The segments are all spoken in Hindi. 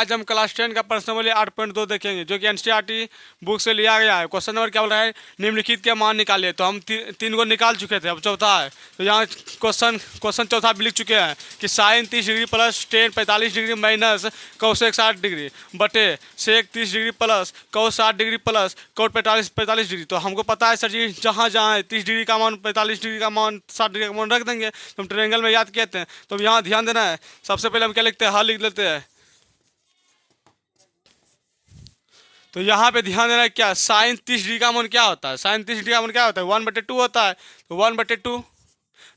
आज हम क्लास 10 का प्रश्न नंबर 8.2 देखेंगे, जो कि एनसीईआरटी बुक से लिया गया है। क्वेश्चन नंबर क्या बोल रहा है, निम्नलिखित के मान निकालिए। तो हम तीन को निकाल चुके थे, अब चौथा है। तो यहाँ क्वेश्चन चौथा भी लिख चुके हैं कि sine 30 degree plus ten 45 degree minus cosec 60 degree बटे sec 30 degree plus cos 60 degree plus cot 45 degree. तो हमको पता है सर जी, जहाँ जहाँ 30 डिग्री का मान 45 डिग्री का मान 60 डिग्री का मान रख देंगे तो हम ट्रायंगल में याद कहते हैं। तो यहाँ ध्यान देना है, सबसे पहले हम क्या लिखते हैं, हल लिख लेते हैं। तो यहाँ पे ध्यान देना है, क्या साइन 30 डिग्री का मान क्या होता है, साइन 30 डिग्री का मान क्या होता है, 1/2 होता है। तो 1/2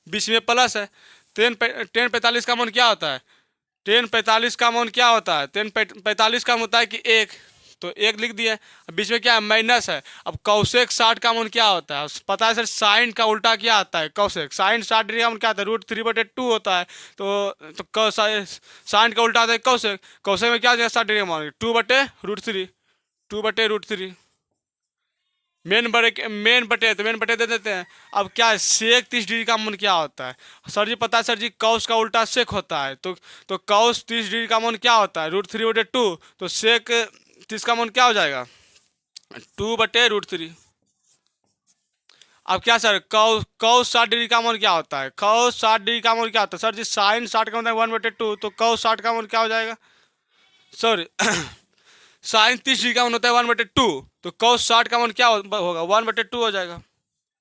बीच में प्लस है। टेन 45 का मान क्या होता है, टेन 45 का मान क्या होता है, टेन 45 का मान होता है कि एक, तो एक लिख दिए। अब बीच में क्या है, माइनस है। अब कौसेक 60 का मान क्या होता है, पता है सर, साइन का उल्टा क्या आता है, कौसेक। साइन 60 डिग्री का मान क्या आता है, √3/2 होता है। तो साइन का उल्टा आता है कौसेक। कौसेक में क्या हो जाएगा, 60 डिग्री का मान 2/√3, 2/√3। मेन बटे दे देते हैं। अब क्या है, सेक 30 डिग्री का मान क्या होता है, सर जी पता है सर जी, कौस का उल्टा सेक होता है। तो कौस 30 डिग्री का मान क्या होता है, √3/2। तो सेक 30 का मान क्या हो जाएगा, 2/√3। अब क्या सर, कौस 60 डिग्री का मान क्या होता है, कौस 60 डिग्री का मान क्या होता है, सर जी साइन 60 का मान 1/2, तो कौस 60 का मान क्या हो जाएगा, सॉरी साइन 30 डिग्री का मान होता है 1/2, तो कॉस 60 का मान क्या होगा, 1/2 हो जाएगा।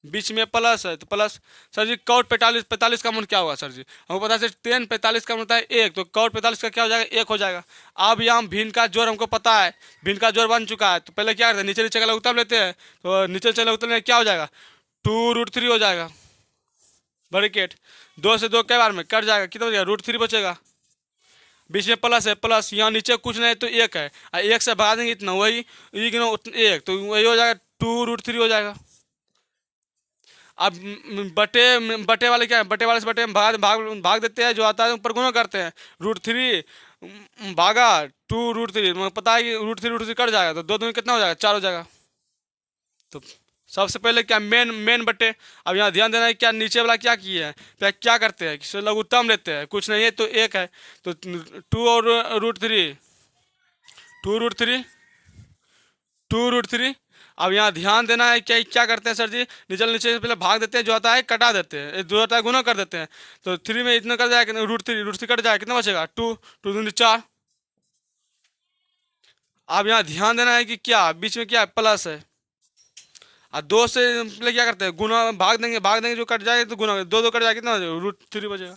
बीच में प्लस है तो प्लस। सर जी कॉट 45 का मान क्या होगा, सर जी हमको पता है सर, टेन 45 का मान होता है एक, तो कॉट 45 का क्या हो जाएगा, एक हो जाएगा। अब यहाँ भिन्न का जोड़ हमको पता है, भिन्न का जोड़ बन चुका है। तो पहले क्या करते हैं, नीचे नीचे का लघुत्तम लेते हैं। तो नीचे नीचे लघुत्तम में क्या हो जाएगा, 2√3 हो जाएगा। ब्रैकेट 2 से 2 कई बार में कट जाएगा, कितना बचेगा, √3 बचेगा। बीच में प्लस है, प्लस यहाँ नीचे कुछ नहीं तो एक है, और एक से भाग देंगे इतना, वही एक, तो वही हो जाएगा 2√3 हो जाएगा। अब बटे बटे वाले क्या है, बटे वाले से बटे में भाग भाग भाग देते हैं, जो आता है ऊपर गुणा करते हैं। √3 भागा 2√3, पता है कि √3 कट जाएगा, तो दो दूनी कितना हो जाएगा, 4 हो जाएगा। तो सबसे पहले क्या, मेन बटे। अब यहाँ ध्यान देना है, क्या नीचे वाला क्या किए हैं, क्या करते हैं, किसी लघुत्तम लेते हैं, कुछ नहीं है तो एक है। तो 2 और √3, 2√3, 2√3। अब यहाँ ध्यान देना है, क्या क्या करते हैं सर जी, नीचे से पहले भाग देते हैं, जो आता है कटा देते हैं, जो आता है गुना कर देते हैं। तो 3 में इतना कर जाएगा, √3 कट जाएगा, कितना बचेगा, 2, 2 दूनी 4। अब यहाँ ध्यान देना है कि क्या बीच में क्या है, प्लस है, और 2 से पहले क्या करते हैं, गुना भाग देंगे जो कट जाएगा, तो गुना 2 2 कट जाएगा, कितना हो जाएगा, √3 बचेगा।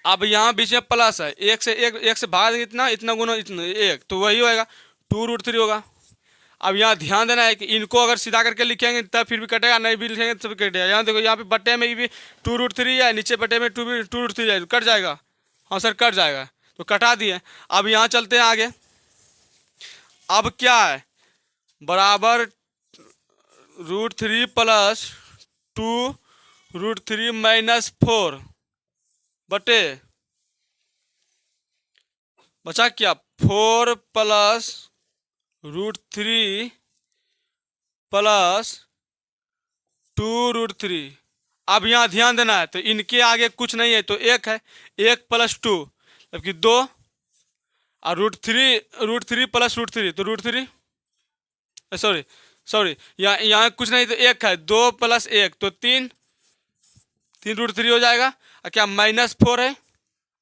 अब यहाँ बीच में प्लस है, एक से भाग देंगे इतना, इतना गुना इतना एक, तो वही होएगा 2√3 होगा। अब यहाँ ध्यान देना है कि इनको अगर सीधा करके लिखेंगे तब फिर भी कटेगा, नहीं भी लिखेंगे तब भी कटेगा। यहाँ देखो, यहाँ पे बटे में भी 2√3 है, नीचे बटे में 2√3 है, तो कट जाएगा। हाँ सर कट जाएगा, तो कटा दिए। अब यहाँ चलते हैं आगे। अब क्या है, बराबर √3 प्लस 2√3 माइनस 4 बटे बचा क्या, 4 प्लस √3 प्लस 2√3। अब यहाँ ध्यान देना है, तो इनके आगे कुछ नहीं है तो एक है, 1 + 2 जबकि 2, और √3 प्लस √3 तो √3, सॉरी यहाँ कुछ नहीं तो एक है, 2 + 1 तो 3 √3 हो जाएगा। और क्या -4 है।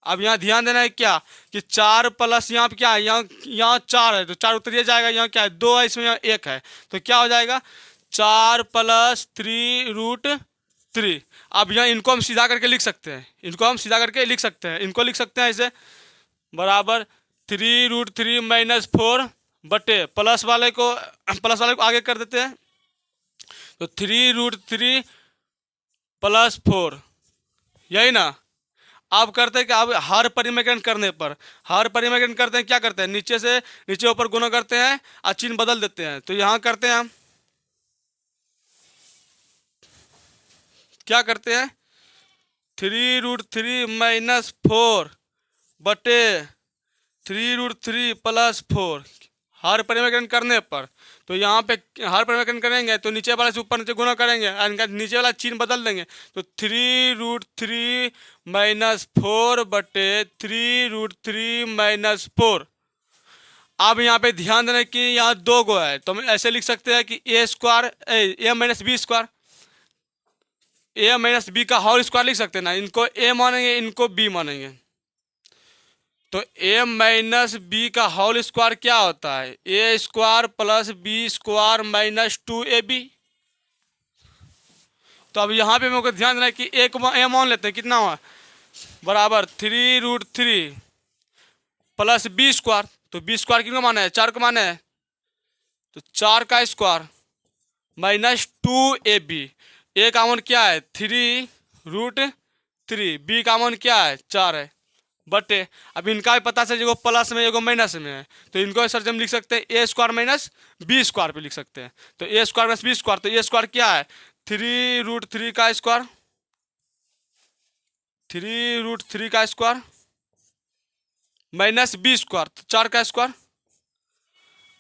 अब यहाँ ध्यान देना है क्या, कि 4 प्लस यहाँ पे क्या है, यहाँ 4 है, तो 4 उतरिए जाएगा, यहाँ क्या है 2 है, इसमें यहाँ 1 है, तो क्या हो जाएगा 4 + 3√3। अब यहाँ इनको हम सीधा करके लिख सकते हैं, इनको लिख सकते हैं ऐसे, बराबर 3√3 - 4 बटे प्लस वाले को आगे कर देते हैं, तो 3√3 + 4, यही ना। अब करते हैं कि अब हर परिमेकरण करते हैं, क्या करते हैं, नीचे से नीचे ऊपर गुना करते हैं और चिन्ह बदल देते हैं। तो यहाँ करते हैं हम क्या करते हैं, 3√3 - 4 बटे 3√3 + 4, हर परिमेयकरण करने पर, तो यहाँ पे हर परिमेयकरण करेंगे तो नीचे वाले से ऊपर नीचे गुना करेंगे, इनका नीचे वाला चिन्ह बदल देंगे, तो 3√3 -4 बटे 3√3 -4। अब यहाँ पे ध्यान देना कि यहाँ दो गो है, तो हम ऐसे लिख सकते हैं कि a minus B square, a minus B का होल स्क्वायर लिख सकते हैं ना, इनको a मानेंगे इनको b मानेंगे। तो a माइनस बी का होल स्क्वायर क्या होता है, a square plus B square minus 2ab। तो अब यहाँ पे मेरे को ध्यान देना है कि a को a मान लेते हैं, कितना हुआ बराबर 3√3 प्लस बी स्क्वायर, तो बी स्क्वायर किसको माना है, 4 को माना है, तो 4 का स्क्वायर माइनस 2ab। ए का मान क्या है 3√3, बी का मान क्या है 4 है, बटे अब इनका भी पता चल एगो प्लस में एगो माइनस में है, तो इनको सर हम लिख सकते हैं ए स्क्वायर माइनस बी स्क्वायर पे लिख सकते हैं। तो ए स्क्वायर माइनस बी स्क्वायर, तो ए स्क्वायर क्या है 3√3 का स्क्वायर, 3√3 का स्क्वायर माइनस बी स्क्वायर, तो 4 का स्क्वायर।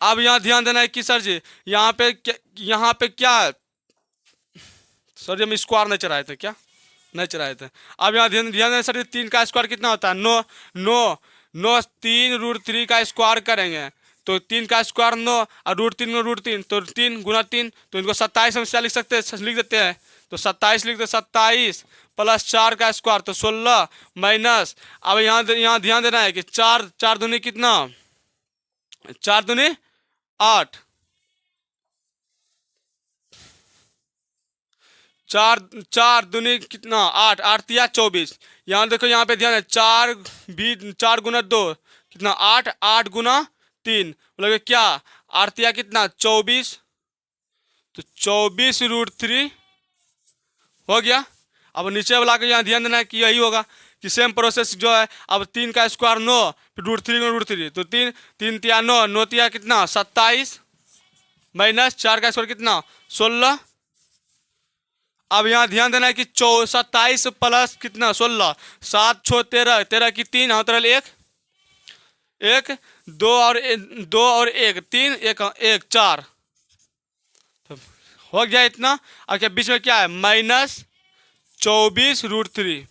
अब यहाँ ध्यान देना है कि सर जी यहाँ पे क्या है, सर जी हम स्क्वायर नहीं चलाए थे, क्या नहीं चलाए थे। अब यहाँ ध्यान देना सर जी 3 का स्क्वायर कितना होता है 9, 3√3 का स्क्वायर करेंगे तो 3 का स्क्वायर 9 और √3 में √3, तो 3 गुना 3, तो इनको 27 हम लिख सकते हैं, लिख देते हैं, तो 27 लिखते 27 प्लस 4 का स्क्वायर तो 16 माइनस, अब यहाँ ध्यान देना है कि 4 दूनी कितना, 4 दूनी 8, 4 दूनी कितना 8, 8 तिया 24। यहाँ देखो यहाँ पे ध्यान है 4 गुना 2 कितना 8, 8 गुना 3 बोलोगे क्या 8 तिया कितना 24, तो 24√3 हो गया। अब नीचे वाला को यहाँ ध्यान देना है कि यही होगा कि सेम प्रोसेस जो है, अब 3 का स्क्वायर 9 फिर √3 तो 3 तिया 9, 9 तिया कितना 27 माइनस 4 का स्क्वायर कितना 16। अब यहाँ ध्यान देना है कि 27 प्लस कितना 16, 7 6 13, 13 की 3 हाँ 1 2 और 1 3 1 4, तो हो गया इतना। अब क्या बीच में क्या है -24√3।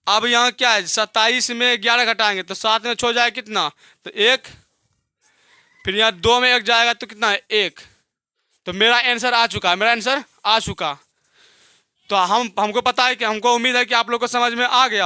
अब यहाँ क्या है 27 में 11 घटाएंगे तो 7 में 6 जाएगा कितना, तो 1, फिर यहाँ 2 में 1 जाएगा तो कितना है 1, तो मेरा आंसर आ चुका है, मेरा आंसर आ चुका। तो हमको पता है कि हमको उम्मीद है कि आप लोग को समझ में आ गया।